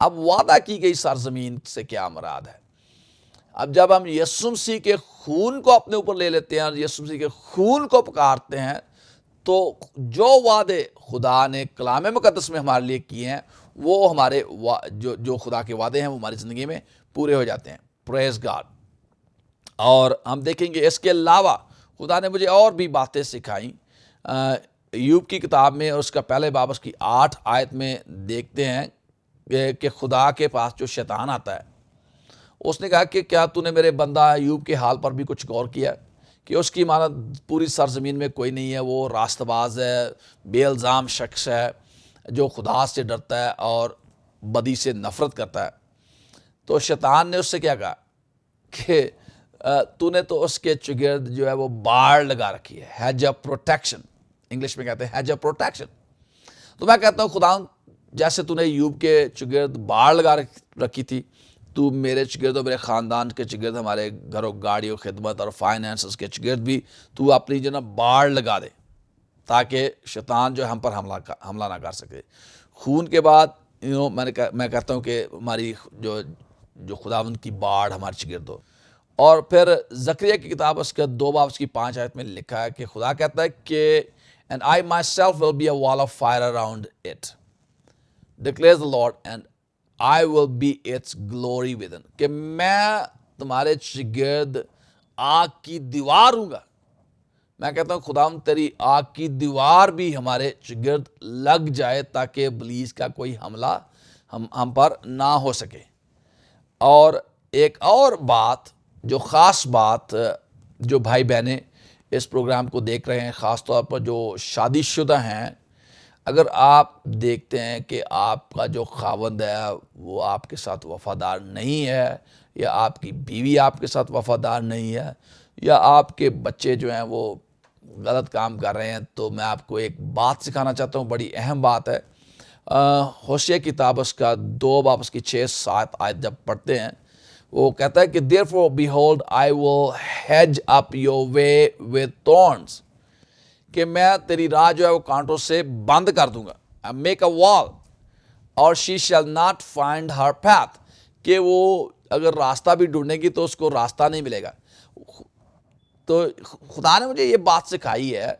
اب وعدہ کی گئی سرزمین سے کیا مراد ہے؟ اب جب ہم یسوع مسیح کے خون کو اپنے اوپر لے لیتے ہیں اور یسوع مسیح کے خون کو پکارتے ہیں تو جو وعدے خدا نے کلام مقدس میں ہمارے لیے کیے ہیں وہ ہمارے جو خدا کے وعدے ہیں وہ ہماری زندگی میں پورے ہو جاتے ہیں. پریز گاڈ. اور ہم دیکھیں گے اس کے علاوہ خدا نے مجھے اور بھی باتیں سکھائیں. ایوب کی کتاب میں اس کا پہلے باب اس کی 8 آیت میں دیکھتے ہیں کہ خدا کے پاس جو شیطان آتا ہے اس نے کہا کہ کیا تو نے میرے بندہ ایوب کے حال پر بھی کچھ غور کیا کہ اس کی مانند پوری سرزمین میں کوئی نہیں ہے, وہ راست باز ہے, بے الزام شخص ہے جو خدا سے ڈرتا ہے اور بدی سے نفرت کرتا ہے. تو شیطان نے اس سے کیا کہا کہ تو نے تو اس کے چگرد جو ہے وہ باڑ لگا رکھی ہے, ہیج آف پروٹیکشن, انگلش میں کہتے ہیں ہیج آف پروٹیکشن. تو میں کہتا ہوں خدا جیسے تو نے ایوب کے چگرد باڑ لگا رکھی تھی, تو میرے چگرد اور میرے خاندان کے چگرد, ہمارے گھروں گاڑیوں خدمت اور فائنینسز کے چگرد بھی تو اپنی جو نا باڑ لگا دے تاکہ شیطان جو ہم پر حملہ نہ کر سکے. خون کے بعد میں کہتا ہوں کہ ہماری جو خداوند کی باڑ ہمارے چگرد ہو. اور پھر زکریا کی کتاب اس کے 2 باب اس کی 5 آیت میں لکھا ہے کہ خدا کہتا ہے کہ and I myself will be a wall of fire around it, declares the Lord, and I will be its glory within. کہ میں تمہارے چگرد آگ کی دیوار ہوں گا. میں کہتا ہوں خدا تیری آگ کی دیوار بھی ہمارے چگرد لگ جائے تاکہ ابلیس کا کوئی حملہ ہم پر نہ ہو سکے. اور ایک اور بات, جو خاص بات, جو بھائی بہنیں اس پروگرام کو دیکھ رہے ہیں, خاص طور پر جو شادی شدہ ہیں, اگر آپ دیکھتے ہیں کہ آپ کا جو خاوند ہے وہ آپ کے ساتھ وفادار نہیں ہے, یا آپ کی بیوی آپ کے ساتھ وفادار نہیں ہے, یا آپ کے بچے جو ہیں وہ غلط کام کر رہے ہیں, تو میں آپ کو ایک بات سکھانا چاہتا ہوں, بڑی اہم بات ہے. ہوشیہ کی کتاب اس کا 2 باب اس کی 6-7 آیت جب پڑھتے ہیں, وہ کہتا ہے کہ therefore behold I will hedge up your way with thorns, کہ میں تیری راہ جو ہے وہ کانٹوں سے بند کر دوں گا. I make a wall or she shall not find her path, کہ وہ اگر راستہ بھی ڈھونڈے گی تو اس کو راستہ نہیں ملے گا. تو خدا نے مجھے یہ بات سکھائی ہے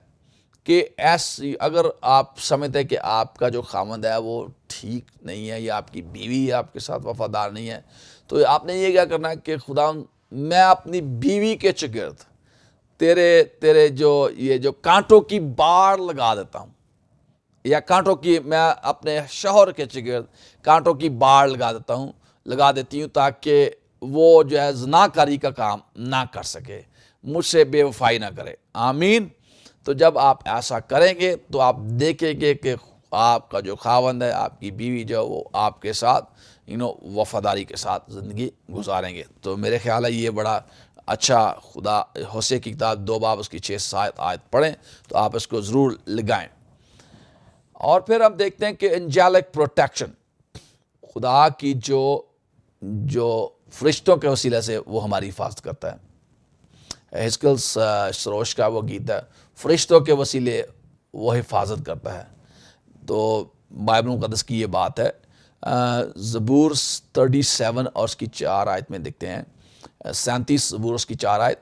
کہ ایسی اگر آپ سمجھتے ہیں کہ آپ کا جو خاوند ہے وہ ٹھیک نہیں ہے, یا آپ کی بیوی آپ کے ساتھ وفادار نہیں ہے, تو آپ نے یہ کیا کرنا ہے کہ خدا میں اپنی بیوی کے چگرد تیرے جو کانٹوں کی باڑ لگا دیتا ہوں, یا کانٹوں کی, میں اپنے شوہر کے چگرد کانٹوں کی باڑ لگا دیتی ہوں تاکہ وہ جو ہے زناکاری کا کام نہ کر سکے, مجھ سے بے وفائی نہ کرے. آمین. تو جب آپ ایسا کریں گے تو آپ دیکھیں گے کہ آپ کا جو خاوند ہے, آپ کی بیوی جو وہ آپ کے ساتھ وفاداری کے ساتھ زندگی گزاریں گے. تو میرے خیال ہے یہ بڑا اچھا, خدا ہوشیہ کی کتاب 2 باب اس کی 6-7 آیت پڑھیں تو آپ اس کو ضرور لگائیں. اور پھر ہم دیکھتے ہیں کہ انجیلک پروٹیکشن, خدا کی جو فرشتوں کے وسیلے سے وہ ہماری حفاظت کرتا ہے. ہزقیل سروش کا وہ گیت ہے, فرشتوں کے وسیلے وہ حفاظت کرتا ہے. تو بائبل مقدس کی یہ بات ہے. زبور 37 اور اس کی 4 آیت میں دیکھتے ہیں, 37 زبور اس کی 4 آیت,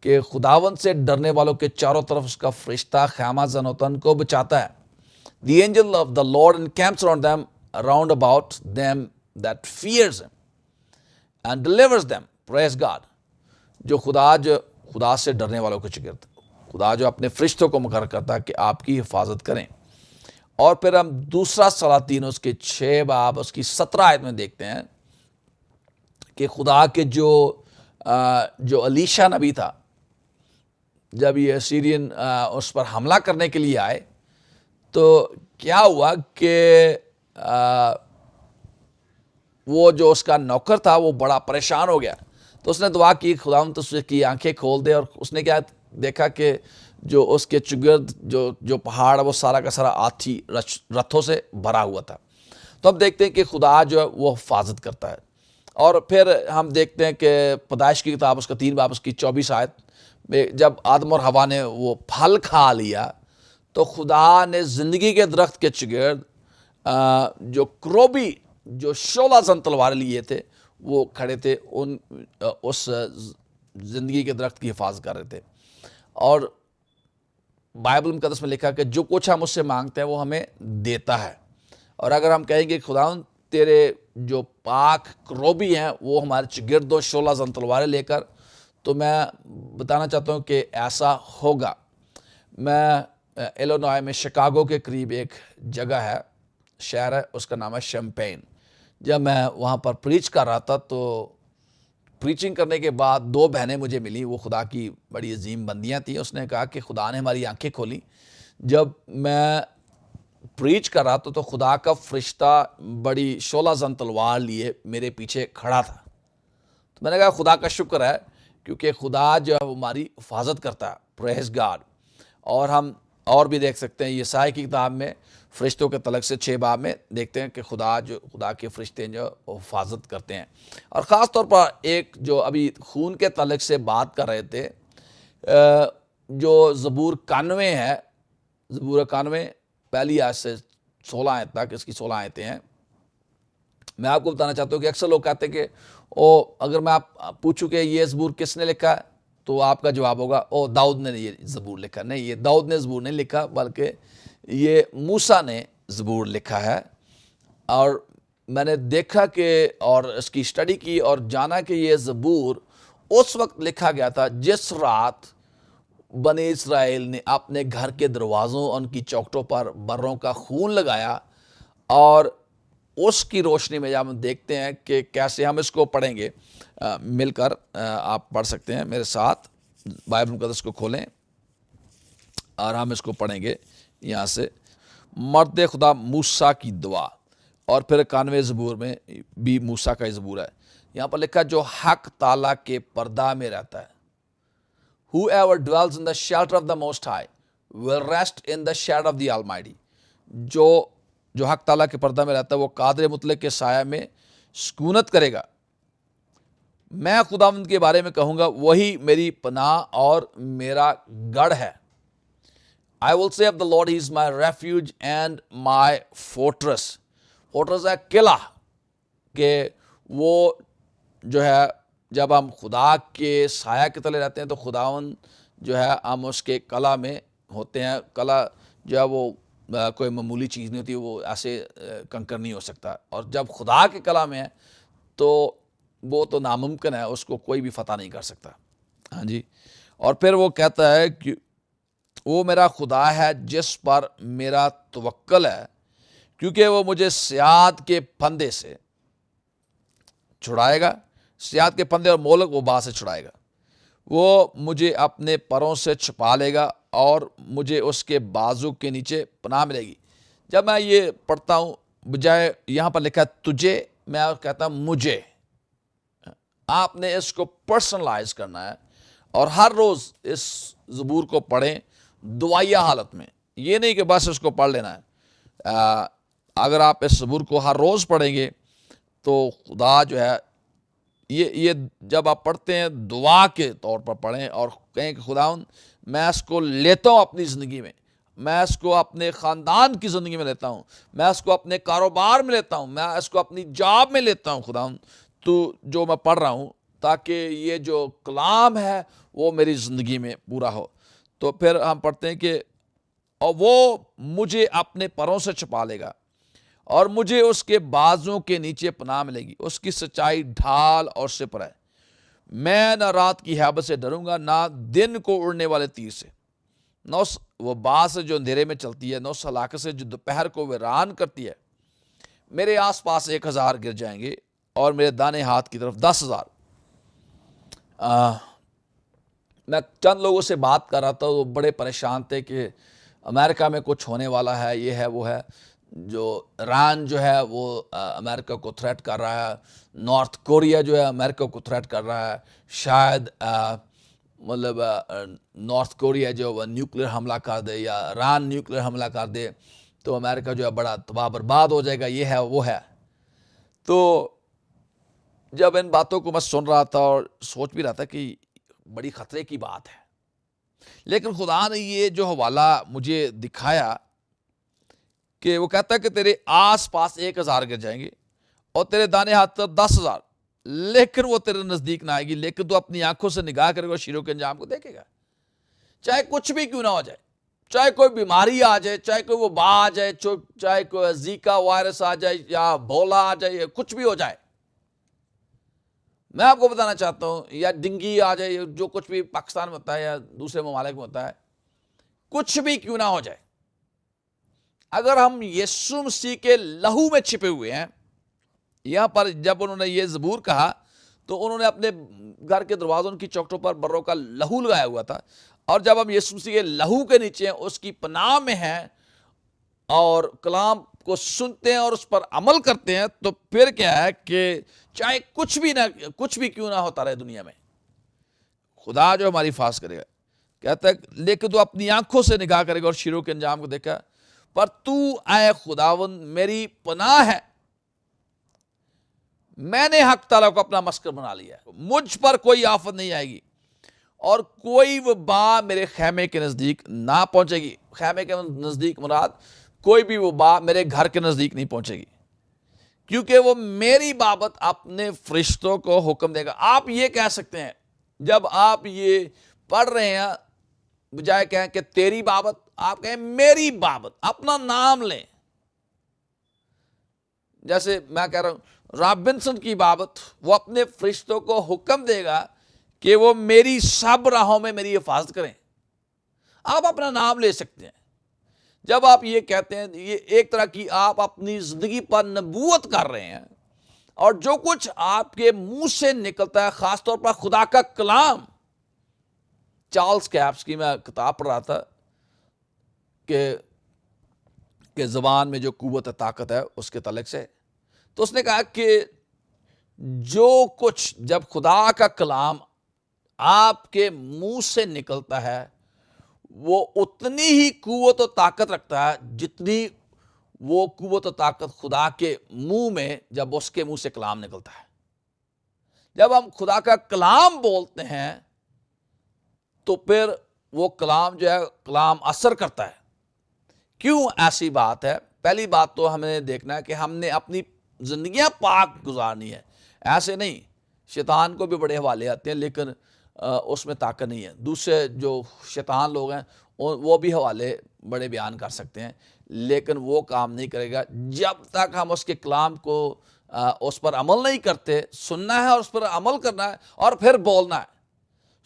کہ خداوند سے ڈرنے والوں کے چاروں طرف اس کا فرشتہ خیمہ زن و تن کو بچاتا ہے. The angel of the Lord encamps around about them that fears him and delivers them. Praise God. جو خدا سے ڈرنے والوں کو چگرد, خدا جو اپنے فرشتوں کو مقرر کرتا ہے کہ آپ کی حفاظت کریں. اور پھر ہم دوسرا سلاطین اس کے 6 باب اس کی 17 آیت میں دیکھتے ہیں کہ خدا کے جو الیشا نبی تھا, جب یہ سیرین اس پر حملہ کرنے کے لیے آئے تو کیا ہوا کہ وہ جو اس کا نوکر تھا وہ بڑا پریشان ہو گیا. تو اس نے دعا کی, خداوند تو اس کی آنکھیں کھول دے, اور اس نے کیا دیکھا کہ جو اس کے چگرد جو پہاڑ وہ سارا کا سارا ہاتھی رتھوں سے بھرا ہوا تھا. تو اب دیکھتے ہیں کہ خدا جو ہے وہ حفاظت کرتا ہے. اور پھر ہم دیکھتے ہیں کہ پیدائش کی کتاب اس کا 3 باب اس کی 24 آیت میں جب آدم اور حوا نے وہ پھل کھا لیا تو خدا نے زندگی کے درخت کے چگرد جو کروبی جو 16 زن تلواریں لیے تھے وہ کھڑے تھے، اس زندگی کے درخت کی حفاظت کر رہے تھے. اور بائبل مقدس میں لکھا کہ جو کچھ ہم اس سے مانگتے ہیں وہ ہمیں دیتا ہے. اور اگر ہم کہیں گے خداوند تیرے جو پاک کروبی ہیں وہ ہمارے چگرد و 16 زن تلواریں لے کر، تو میں بتانا چاہتا ہوں کہ ایسا ہوگا. میں ایلونوائے میں شکاگو کے قریب ایک جگہ ہے، شہر ہے، اس کا نام ہے شیمپین. جب میں وہاں پر پریچ کر رہا تھا تو پریچنگ کرنے کے بعد 2 بہنیں مجھے ملی. وہ خدا کی بڑی عظیم بندیاں تھیں. اس نے کہا کہ خدا نے ہماری آنکھیں کھولیں. جب میں پریچ کر رہا تھا تو خدا کا فرشتہ بڑی 16 زن تلوار لیے میرے پیچھے کھڑا تھا. تو میں نے کہا خدا کا شکر ہے، کیونکہ خدا جو ہے وہ ہماری حفاظت کرتا ہے. پریز گاڈ. اور ہم اور بھی دیکھ سکتے ہیں یسائی کی کتاب میں فرشتوں کے تعلق سے 6 باب میں دیکھتے ہیں کہ خدا کے فرشتے جو حفاظت کرتے ہیں. اور خاص طور پر ایک جو ابھی خون کے تعلق سے بات کر رہے تھے، جو زبور 91 ہے، زبور 91 پہلی آیت سے 16 آیت تک، اس کی 16 آیتیں ہیں. میں آپ کو بتانا چاہتا ہوں کہ اکثر لوگ کہتے ہیں کہ اگر میں آپ پوچھوں کہ یہ زبور کس نے لکھا ہے تو آپ کا جواب ہوگا داؤد نے یہ زبور لکھا. نہیں، یہ داؤد نے زبور نہیں لکھا، بلکہ یہ موسیٰ نے زبور لکھا ہے. اور میں نے دیکھا کہ اور اس کی اسٹڈی کی اور جانا کہ یہ زبور اس وقت لکھا گیا تھا جس رات بنی اسرائیل نے اپنے گھر کے دروازوں اور ان کی چوکھٹوں پر بروں کا خون لگایا. اور اس کی روشنی میں جب ہم دیکھتے ہیں کہ کیسے ہم اس کو پڑھیں گے مل کر، آپ پڑھ سکتے ہیں میرے ساتھ، بائبل مقدس کو کھولیں اور ہم اس کو پڑھیں گے یہاں سے. مرد خدا موسیٰ کی دعا. اور پھر 91 زبور میں بھی موسیٰ کا زبور ہے. یہاں پر لکھا جو حق تعالیٰ کے پردہ میں رہتا ہے. Whoever dwells in the shelter of the Most High will rest in the shadow of the Almighty. جو حق تعالیٰ کے پردہ میں رہتا ہے وہ قادر مطلق کے سایہ میں سکونت کرے گا. میں خداوند کے بارے میں کہوں گا وہی میری پناہ اور میرا گڑھ ہے. I will say of the Lord, He is my refuge and my fortress. Fortress ہے قلعہ، کہ وہ جو ہے جب ہم خدا کے سایہ کے تلے رہتے ہیں تو خداوند جو ہے ہم اس کے قلعہ میں ہوتے ہیں. قلعہ جو ہے وہ کوئی معمولی چیز نہیں ہوتی، وہ ایسے کنکر نہیں ہو سکتا. اور جب خدا کے قلعہ میں ہے تو وہ تو ناممکن ہے، اس کو کوئی بھی فتح نہیں کر سکتا. ہاں جی. اور پھر وہ کہتا ہے کہ وہ میرا خدا ہے جس پر میرا توکل ہے، کیونکہ وہ مجھے صیاد کے پھندے سے چھڑائے گا. صیاد کے پھندے اور مولک وبا سے چھڑائے گا. وہ مجھے اپنے پروں سے چھپا لے گا اور مجھے اس کے بازو کے نیچے پناہ ملے گی. جب میں یہ پڑھتا ہوں، بجائے یہاں پر لکھا ہے تجھے، میں کہتا ہوں مجھے. آپ نے اس کو پرسنلائز کرنا ہے اور ہر روز اس زبور کو پڑھیں دعائیہ حالت میں. یہ نہیں کہ بس اس کو پڑھ لینا ہے. اگر آپ اس زبور کو ہر روز پڑھیں گے تو خدا جو ہے یہ جب آپ پڑھتے ہیں دعا کے طور پر پڑھیں اور کہیں کہ خداوند میں اس کو لیتا ہوں اپنی زندگی میں، میں اس کو اپنے خاندان کی زندگی میں لیتا ہوں، میں اس کو اپنے کاروبار میں لیتا ہوں، میں اس کو اپنی جاب میں لیتا ہوں. خداوند تو جو میں پڑھ رہا ہوں تاکہ یہ جو کلام ہے وہ میری زندگی میں پورا ہو. تو پھر ہم پڑھتے ہیں کہ اور وہ مجھے اپنے پروں سے چھپا لے گا اور مجھے اس کے بازوں کے نیچے پناہ ملے گی. اس کی سچائی ڈھال اور سپر ہے. میں نہ رات کی ہیبت سے ڈروں گا، نہ دن کو اڑنے والے تیر سے، نہ اس وبا سے جو اندھیرے میں چلتی ہے، نہ اس ہلاکت سے جو دوپہر کو ویران کرتی ہے. میرے آس پاس 1000 گر جائیں گے اور میرے دانے ہاتھ کی طرف 10,000. میں چند لوگوں سے بات کر رہا تھا، وہ بڑے پریشان تھے کہ امریکہ میں کچھ ہونے والا ہے، یہ ہے وہ ہے. جو ایران جو ہے وہ امریکہ کو تھریٹ کر رہا ہے، نارتھ کوریا جو ہے امریکہ کو تھریٹ کر رہا ہے. شاید مطلب نارتھ کوریا جو وہ نیوکلیر حملہ کر دے یا ایران نیوکلیر حملہ کر دے تو امریکہ جو ہے بڑا تباہ برباد ہو جائے گا، یہ ہے وہ ہے. تو جب ان باتوں کو میں سن رہا تھا اور سوچ بھی رہا تھا کہ بڑی خطرے کی بات ہے، لیکن خدا نے یہ جو حوالہ مجھے دکھایا کہ وہ کہتا ہے کہ تیرے آس پاس 1000 گر جائیں گے اور تیرے دانے ہاتھ پر 10,000، لیکن وہ تیرے نزدیک نہ آئے گی، لیکن تو اپنی آنکھوں سے نگاہ کرے گا اور شیروں کے انجام کو دیکھے گا۔ چاہے کچھ بھی کیوں نہ ہو جائے، چاہے کوئی بیماری آ جائے، چاہے کوئی وبا آ جائے، چاہے کوئی زیکا وائرس آ جائے یا بولا آ جائے، یا کچھ بھی ہو جائے، میں آپ کو بتانا چاہتا ہوں، یا ڈنگی آ جائے، جو کچھ بھی پاکستان میں ہوتا ہے یا دوسرے ممالک میں ہوتا ہے، کچھ بھی کیوں نہ ہو جائے، اگر ہم یسوع مسیح کے لہو میں چھپے ہوئے ہیں۔ یہاں پر جب انہوں نے یہ زبور کہا تو انہوں نے اپنے گھر کے دروازوں کی چوکھٹوں پر بروں کا لہو لگایا ہوا تھا، اور جب ہم یسوع مسیح کے لہو کے نیچے ہیں، اس کی پناہ میں ہیں اور کلام کو سنتے ہیں اور اس پر عمل کرتے ہیں، تو پھر کیا ہے کہ چاہے کچھ بھی کیوں نہ ہوتا رہے دنیا میں، خدا جو ہماری حفاظت کرے گا۔ کہتا ہے لیکن تو اپنی آنکھوں سے نگاہ کرے گا اور شیروں کے انجام کو دیکھا، پر تو اے خداوند میری پناہ ہے، میں نے حق تعالیٰ کو اپنا مسکن بنا لیا ہے، مجھ پر کوئی آفت نہیں آئے گی اور کوئی وبا میرے خیمے کے نزدیک نہ پہنچے گی۔ خیمے کے نزدیک مراد کوئی بھی وبا میرے گھر کے نزدیک نہیں پہنچے گی، کیونکہ وہ میری بابت اپنے فرشتوں کو حکم دے گا۔ آپ یہ کہہ سکتے ہیں جب آپ یہ پڑھ رہے ہیں، بجائے کہیں کہ تیری بابت، آپ کہیں میری بابت، اپنا نام لیں۔ جیسے میں کہہ رہا ہوں رابنسن کی بابت، وہ اپنے فرشتوں کو حکم دے گا کہ وہ میری سب راہوں میں میری حفاظت کریں۔ آپ اپنا نام لے سکتے ہیں جب آپ یہ کہتے ہیں، یہ ایک طرح کی آپ اپنی زندگی پر نبوت کر رہے ہیں، اور جو کچھ آپ کے منہ سے نکلتا ہے، خاص طور پر خدا کا کلام۔ چارلز کیپس کی میں کتاب پڑھ رہا تھا کہ زبان میں جو قوت طاقت ہے اس کے تعلق سے، تو اس نے کہا کہ جو کچھ جب خدا کا کلام آپ کے منہ سے نکلتا ہے، وہ اتنی ہی قوت و طاقت رکھتا ہے جتنی وہ قوت و طاقت خدا کے منہ میں جب اس کے منہ سے کلام نکلتا ہے۔ جب ہم خدا کا کلام بولتے ہیں تو پھر وہ کلام جو ہے، کلام اثر کرتا ہے۔ کیوں ایسی بات ہے؟ پہلی بات تو ہمیں دیکھنا ہے کہ ہم نے اپنی زندگیاں پاک گزارنی ہے، ایسے نہیں۔ شیطان کو بھی بڑے حوالے آتے ہیں لیکن اس میں طاقت نہیں ہے۔ دوسرے جو شیطان لوگ ہیں وہ بھی حوالے بڑے بیان کر سکتے ہیں، لیکن وہ کام نہیں کرے گا جب تک ہم اس کے کلام کو اس پر عمل نہیں کرتے۔ سننا ہے اور اس پر عمل کرنا ہے اور پھر بولنا ہے،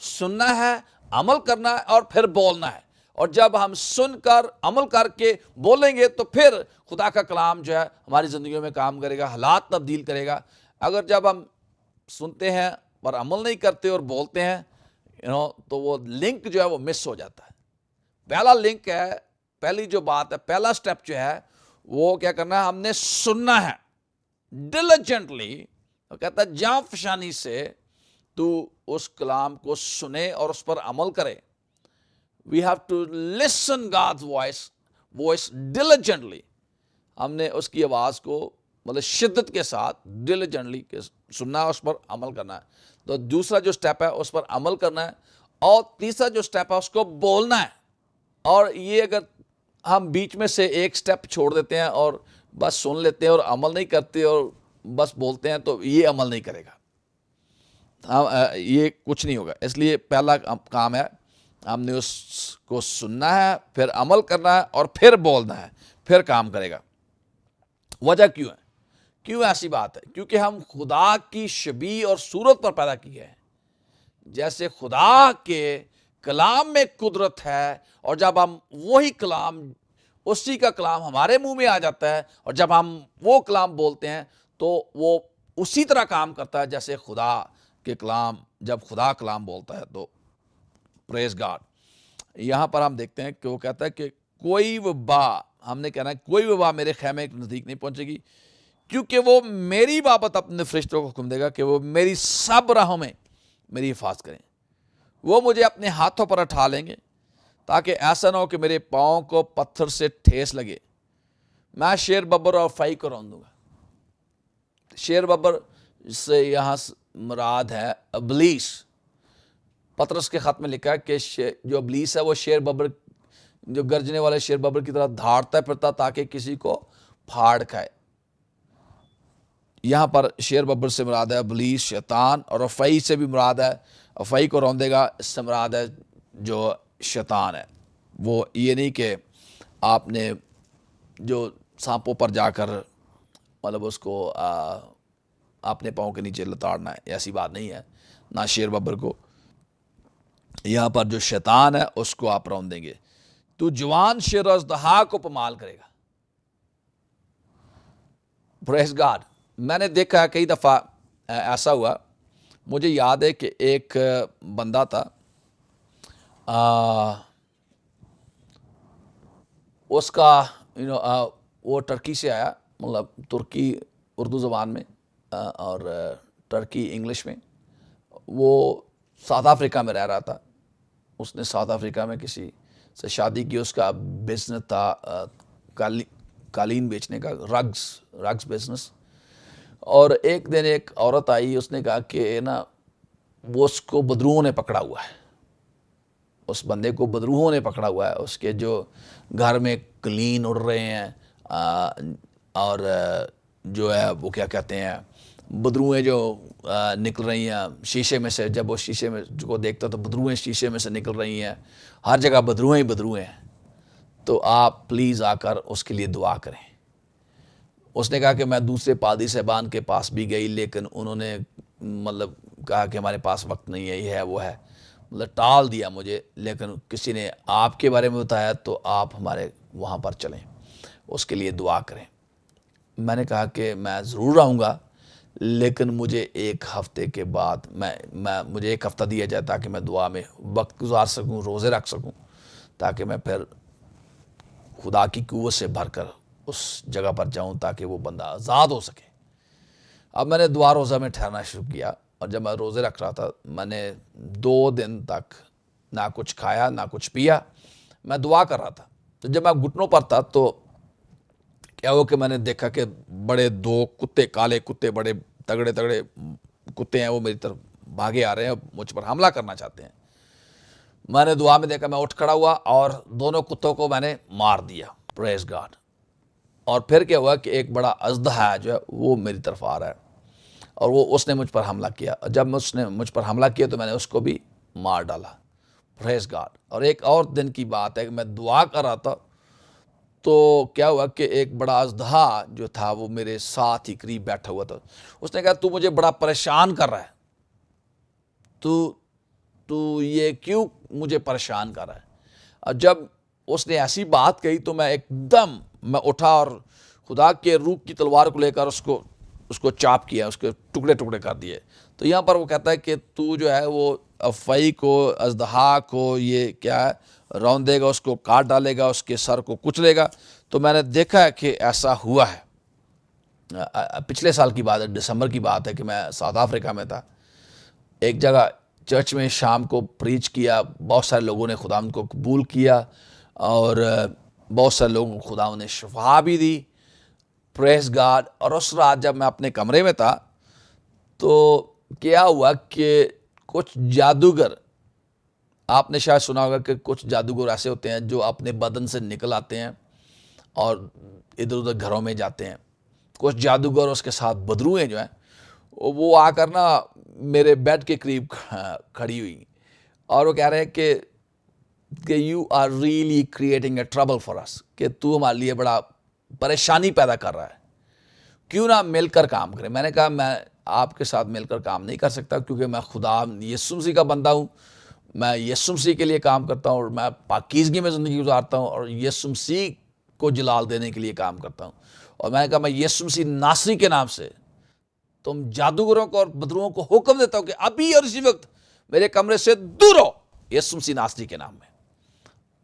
سننا ہے، عمل کرنا ہے اور پھر بولنا ہے۔ اور جب ہم سن کر عمل کر کے بولیں گے تو پھر خدا کا کلام جو ہے ہماری زندگیوں میں کام کرے گا، حالات تبدیل کرے گا۔ اگر جب ہم سنتے ہیں پر عمل نہیں کرتے اور بولتے ہیں تو وہ لنک جو ہے وہ مس ہو جاتا ہے۔ پہلا لنک ہے، پہلی جو بات ہے، پہلا سٹیپ جو ہے وہ کیا کرنا ہے؟ ہم نے سننا ہے ڈیلیجنٹلی۔ کہتا ہے جاں فشانی سے تو اس کلام کو سنے اور اس پر عمل کرے۔ We have to listen God's voice diligently۔ ہم نے اس کی آواز کو مطلب شدت کے ساتھ ڈیلیجنٹلی سننا ہے، اس پر عمل کرنا ہے۔ تو دوسرا جو سٹیپ ہے اس پر عمل کرنا ہے، اور تیسرا جو سٹیپ ہے اس کو بولنا ہے۔ اور یہ اگر ہم بیچ میں سے ایک سٹیپ چھوڑ دیتے ہیں اور بس سن لیتے ہیں اور عمل نہیں کرتے اور بس بولتے ہیں، تو یہ عمل نہیں کرے گا، یہ کچھ نہیں ہوگا۔ اس لیے پہلا کام ہے ہم نے اس کو سننا ہے، پھر عمل کرنا ہے اور پھر بولنا ہے، پھر کام کرے گا۔ وجہ کیوں ہے؟ کیوں ایسی بات ہے؟ کیونکہ ہم خدا کی شبیہ اور صورت پر پیدا کیے ہیں۔ جیسے خدا کے کلام میں قدرت ہے، اور جب ہم وہی کلام، اسی کا کلام ہمارے منہ میں آ جاتا ہے، اور جب ہم وہ کلام بولتے ہیں تو وہ اسی طرح کام کرتا ہے جیسے خدا کے کلام، جب خدا کلام بولتا ہے تو پریز گاڈ۔ یہاں پر ہم دیکھتے ہیں کہ وہ کہتا ہے کہ کوئی وبا، ہم نے کہنا ہے کوئی وبا میرے خیمے کے نزدیک نہیں پہنچے گی، کیونکہ وہ میری بابت اپنے فرشتوں کو حکم دے گا کہ وہ میری سب راہوں میں میری حفاظت کریں۔ وہ مجھے اپنے ہاتھوں پر اٹھا لیں گے تاکہ ایسا نہ ہو کہ میرے پاؤں کو پتھر سے ٹھیس لگے۔ میں شیر ببر اور فائی کو رون دوں گا۔ شیر ببر سے یہاں مراد ہے ابلیس۔ پطرس کے خط میں لکھا ہے کہ جو ابلیس ہے وہ شیر ببر، جو گرجنے والے شیر ببر کی طرح دھاڑتا پھرتا تاکہ کسی کو پھاڑ کھائے۔ یہاں پر شیر ببر سے مراد ہے ابلیس شیطان، اور افعی سے بھی مراد ہے، افعی کو روندے گا، اس سے مراد ہے جو شیطان ہے۔ وہ یہ نہیں کہ آپ نے جو سانپوں پر جا کر مطلب اس کو اپنے پاؤں کے نیچے لتاڑنا ہے، ایسی بات نہیں ہے، نہ شیر ببر کو۔ یہاں پر جو شیطان ہے اس کو آپ روندیں گے۔ تو جوان شیر اژدہا کو پمال کرے گا۔ پریز گاڈ۔ میں نے دیکھا کئی دفعہ ایسا ہوا، مجھے یاد ہے کہ ایک بندہ تھا، اس کا وہ ٹرکی سے آیا، مطلب ترکی اردو زبان میں اور ٹرکی انگلش میں۔ وہ ساؤتھ افریقہ میں رہ رہا تھا۔ اس نے ساؤتھ افریقہ میں کسی سے شادی کی، اس کا بزنس تھا قالین بیچنے کا، رگز بزنس۔ اور ایک دن ایک عورت آئی، اس نے کہا کہ نا وہ اس کو بدروہوں نے پکڑا ہوا ہے، اس بندے کو بدروہوں نے پکڑا ہوا ہے، اس کے جو گھر میں کلین اڑ رہے ہیں اور جو ہے وہ کیا کہتے ہیں بدروہیں جو نکل رہی ہیں شیشے میں سے، جب وہ شیشے میں کو دیکھتا تو بدروہیں شیشے میں سے نکل رہی ہیں، ہر جگہ بدروہیں ہی بدروہیں ہیں۔ تو آپ پلیز آ کر اس کے لیے دعا کریں۔ اس نے کہا کہ میں دوسرے پادری صاحبان کے پاس بھی گئی، لیکن انہوں نے مطلب کہا کہ ہمارے پاس وقت نہیں ہے، یہ ہے وہ ہے، مطلب ٹال دیا مجھے، لیکن کسی نے آپ کے بارے میں بتایا تو آپ ہمارے وہاں پر چلیں، اس کے لیے دعا کریں۔ میں نے کہا کہ میں ضرور آؤں گا، لیکن مجھے ایک ہفتے کے بعد مجھے ایک ہفتہ دیا جائے تاکہ میں دعا میں وقت گزار سکوں، روزے رکھ سکوں، تاکہ میں پھر خدا کی قوت سے بھر کر اس جگہ پر جاؤں تاکہ وہ بندہ آزاد ہو سکے۔ اب میں نے دعا روزہ میں ٹھہرنا شروع کیا، اور جب میں روزے رکھ رہا تھا میں نے 2 دن تک نہ کچھ کھایا نہ کچھ پیا، میں دعا کر رہا تھا۔ تو جب میں گھٹنوں پر تھا تو کیا ہوا کہ میں نے دیکھا کہ بڑے 2 کتے، کالے کتے، بڑے تگڑے تگڑے کتے ہیں، وہ میری طرف بھاگے آ رہے ہیں، مجھ پر حملہ کرنا چاہتے ہیں۔ میں نے دعا میں دیکھا، میں اٹھ کھڑا ہوا اور دونوں کتوں کو میں نے مار دیا۔ پریز گاڈ۔ اور پھر کیا ہوا کہ ایک بڑا اژدہا جو ہے وہ میری طرف آ رہا ہے، اور اس نے مجھ پر حملہ کیا۔ جب اس نے مجھ پر حملہ کیا تو میں نے اس کو بھی مار ڈالا۔ پریز گاڈ۔ اور ایک اور دن کی بات ہے کہ میں دعا کر رہا تھا تو کیا ہوا کہ ایک بڑا اژدہا جو تھا وہ میرے ساتھ ہی قریب بیٹھا ہوا تھا۔ اس نے کہا تو مجھے بڑا پریشان کر رہا ہے، تو یہ کیوں مجھے پریشان کر رہا ہے؟ اور جب اس نے ایسی بات کہی تو میں ایک دم میں اٹھا اور خدا کے روح کی تلوار کو لے کر اس کو چاپ کیا، اس کے ٹکڑے ٹکڑے کر دیے۔ تو یہاں پر وہ کہتا ہے کہ تو جو ہے وہ افعی کو، اژدہا کو یہ کیا ہے روندے گا، اس کو کاٹ ڈالے گا، اس کے سر کو کچلے گا۔ تو میں نے دیکھا ہے کہ ایسا ہوا ہے۔ پچھلے سال کی بات ہے، دسمبر کی بات ہے کہ میں ساؤتھ افریقہ میں تھا، ایک جگہ چرچ میں شام کو پریچ کیا، بہت سارے لوگوں نے خدا کو قبول کیا، اور بہت سارے لوگوں کو خدا نے شفا بھی دی۔ پریز گاڈ۔ اور اس رات جب میں اپنے کمرے میں تھا تو کیا ہوا کہ کچھ جادوگر، آپ نے شاید سنا ہوگا کہ کچھ جادوگر ایسے ہوتے ہیں جو اپنے بدن سے نکل آتے ہیں اور ادھر ادھر گھروں میں جاتے ہیں۔ کچھ جادوگر اس کے ساتھ بدروہیں جو ہیں وہ آ کر نا میرے بیڈ کے قریب کھڑی ہوئی، اور وہ کہہ رہے ہیں کہ you are really creating a trouble for us, کہ تو ہمارے لیے بڑا پریشانی پیدا کر رہا ہے، کیوں نہ مل کر کام کریں۔ میں نے کہا میں آپ کے ساتھ مل کر کام نہیں کر سکتا، کیونکہ میں خدا یسوع مسیح کا بندہ ہوں، میں یسوع مسیح کے لیے کام کرتا ہوں، اور میں پاکیزگی میں زندگی گزارتا ہوں، اور یسوع مسیح کو جلال دینے کے لیے کام کرتا ہوں۔ اور میں نے کہا میں یسوع مسیح ناصری کے نام سے تم جادوگروں کو اور بدروہوں کو حکم دیتا ہوں کہ ابھی اور اسی وقت میرے کمرے سے دور ہو، یسوع مسیح ناصری کے نام میں۔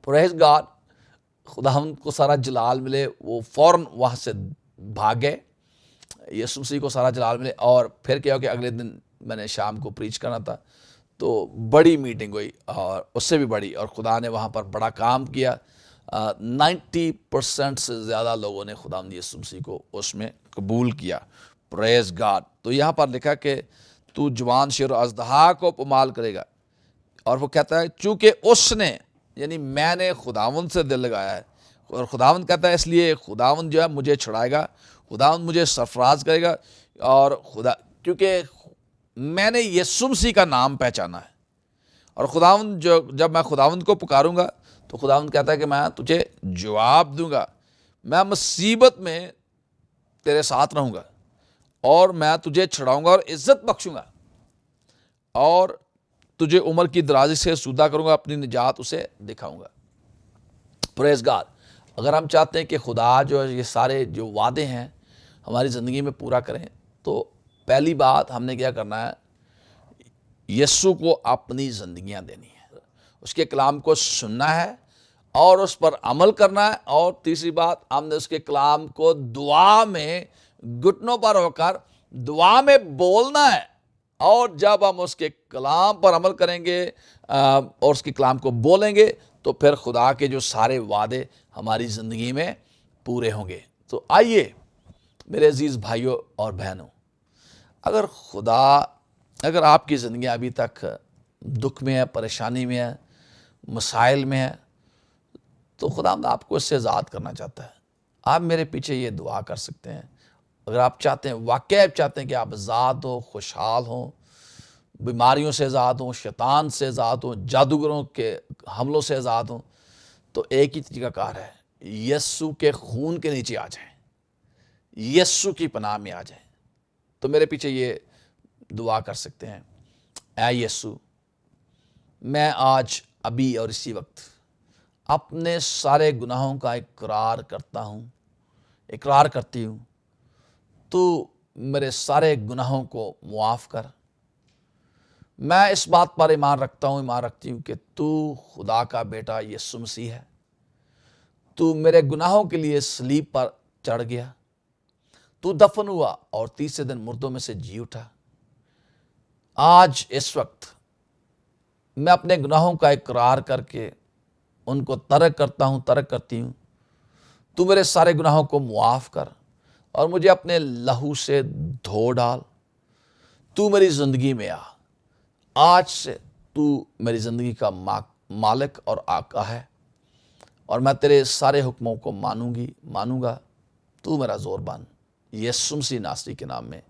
پریز گاڈ۔ خدا ان کو سارا جلال ملے، وہ فوراً وہاں سے بھاگے، یسوع مسیح کو سارا جلال ملے۔ اور پھر کیا ہو کہ اگلے دن میں نے شام کو پریچ کرنا تھا، تو بڑی میٹنگ ہوئی، اور اس سے بھی بڑی، اور خدا نے وہاں پر بڑا کام کیا۔ 90% سے زیادہ لوگوں نے خدا یسوع مسیح کو اس میں قبول کیا۔ پریز گاڈ۔ تو یہاں پر لکھا کہ تو جوان شیر و اژدہا کو پمال کرے گا، اور وہ کہتا ہے چونکہ اس نے، یعنی میں نے خداوند سے دل لگایا ہے، اور خداوند کہتا ہے اس لیے خداوند جو ہے مجھے چھڑائے گا، خداوند مجھے سرفراز کرے گا، اور خدا کیونکہ میں نے یسوع مسیح کا نام پہچانا ہے، اور خداوند جب میں خداوند کو پکاروں گا تو خداوند کہتا ہے کہ میں تجھے جواب دوں گا، میں مصیبت میں تیرے ساتھ رہوں گا، اور میں تجھے چھڑاؤں گا اور عزت بخشوں گا، اور تجھے عمر کی درازی سے سودہ کروں گا، اپنی نجات اسے دکھاؤں گا۔ پریز گاڈ۔ اگر ہم چاہتے ہیں کہ خدا جو ہے یہ سارے جو وعدے ہیں ہماری زندگی میں پورا کریں، تو پہلی بات ہم نے کیا کرنا ہے، یسوع کو اپنی زندگیاں دینی ہے، اس کے کلام کو سننا ہے اور اس پر عمل کرنا ہے، اور تیسری بات ہم نے اس کے کلام کو دعا میں گھٹنوں پر ہو کر دعا میں بولنا ہے، اور جب ہم اس کے کلام پر عمل کریں گے اور اس کے کلام کو بولیں گے تو پھر خدا کے جو سارے وعدے ہماری زندگی میں پورے ہوں گے۔ تو آئیے میرے عزیز بھائیوں اور بہنوں، اگر آپ کی زندگی ابھی تک دکھ میں ہے، پریشانی میں ہے، مسائل میں ہے، تو خدا آپ کو اس سے آزاد کرنا چاہتا ہے۔ آپ میرے پیچھے یہ دعا کر سکتے ہیں۔ اگر آپ چاہتے ہیں، واقعی آپ چاہتے ہیں کہ آپ آزاد ہوں، خوشحال ہوں، بیماریوں سے آزاد ہوں، شیطان سے آزاد ہوں، جادوگروں کے حملوں سے آزاد ہوں، تو ایک ہی طریقہ کار ہے، یسوع کے خون کے نیچے آ جائیں، یسوع کی پناہ میں آ جائیں۔ تو میرے پیچھے یہ دعا کر سکتے ہیں، اے یسوع، میں آج ابھی اور اسی وقت اپنے سارے گناہوں کا اقرار کرتی ہوں، تو میرے سارے گناہوں کو معاف کر۔ میں اس بات پر ایمان رکھتی ہوں کہ تو خدا کا بیٹا یسوع مسیح ہے، تو میرے گناہوں کے لیے صلیب پر چڑھ گیا، تو دفن ہوا اور تیسرے دن مردوں میں سے جی اٹھا۔ آج اس وقت میں اپنے گناہوں کا اقرار کر کے ان کو ترک کرتی ہوں، تو میرے سارے گناہوں کو معاف کر اور مجھے اپنے لہو سے دھو ڈال۔ تو میری زندگی میں آج سے تو میری زندگی کا مالک اور آقا ہے، اور میں تیرے سارے حکموں کو مانوں گا۔ تو میرا زور بن، یسوع مسیح ناصری کے نام میں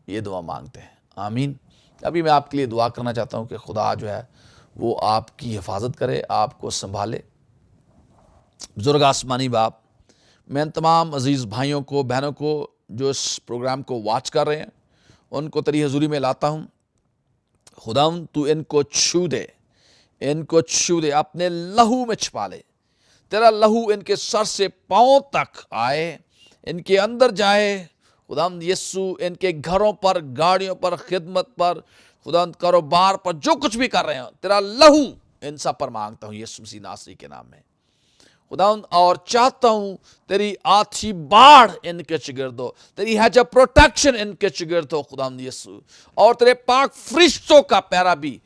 یہ دعا مانگتے ہیں، آمین۔ ابھی میں آپ کے لیے دعا کرنا چاہتا ہوں کہ خدا جو ہے وہ آپ کی حفاظت کرے، آپ کو سنبھالے۔ بزرگ آسمانی باپ، میں ان تمام عزیز بھائیوں کو، بہنوں کو جو اس پروگرام کو واچ کر رہے ہیں، ان کو تیری حضوری میں لاتا ہوں۔ خداوند تو ان کو چھو دے، اپنے لہو میں چھپا لے۔ تیرا لہو ان کے سر سے پاؤں تک آئے، ان کے اندر جائے۔ خداوند یسوع ان کے گھروں پر، گاڑیوں پر، خدمت پر، خداوند کاروبار پر، جو کچھ بھی کر رہے ہیں، تیرا لہو ان سب پر مانگتا ہوں یسوع مسیح ناصری کے نام میں خداوند۔ اور چاہتا ہوں تیری آتھی باڑ ان کے چگرد ہو، تیری ہیج آف پروٹیکشن ان کے چگرد ہو خداوند یسوع، اور تیرے پاک فرشتوں کا پیرا بھی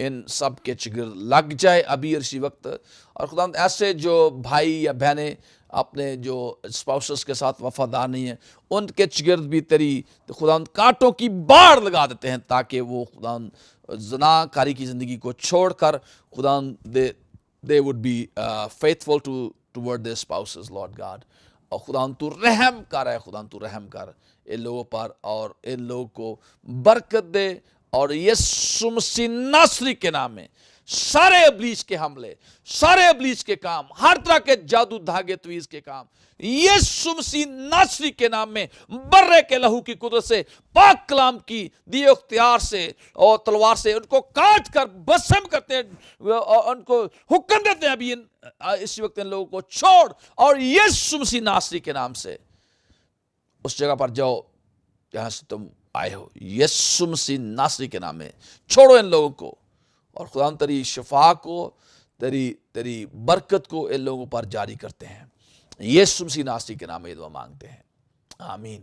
ان سب کے چگرد لگ جائے ابھی اور اسی وقت۔ اور خداوند ایسے جو بھائی یا بہنیں اپنے جو اسپاؤسز کے ساتھ وفادار نہیں ہیں، ان کے چگرد بھی تیری خداوند کانٹوں کی باڑ لگا دیتے ہیں، تاکہ وہ خداوند زنا کاری کی زندگی کو چھوڑ کر خداوند they would be faithful toward their spouses, Lord God۔ اور خداوند تو رحم کر ان لوگوں پر، اور ان لوگوں کو برکت دے، اور یسوع مسیح ناصری کے نام میں سارے ابلیس کے حملے، سارے ابلیس کے کام، ہر طرح کے جادو دھاگے تویز کے کام، یسوع مسیح ناصری کے نام میں برے کے لہو کی قدرت سے، پاک کلام کی دیے اختیار سے اور تلوار سے ان کو کاٹ کر بسم کرتے ہیں، اور ان کو حکم دیتے ہیں ابھی اسی وقت ان لوگوں کو چھوڑ، اور یسوع مسیح ناصری کے نام سے اس جگہ پر جاؤ جہاں سے تم آئے ہو۔ یسوع مسیح ناصری کے نام میں چھوڑو ان لوگوں کو، اور خدا تیری شفا کو، تیری برکت کو ان لوگوں پر جاری کرتے ہیں۔ یسوع مسیح ناصری کے نام میں دعا مانگتے ہیں، آمین۔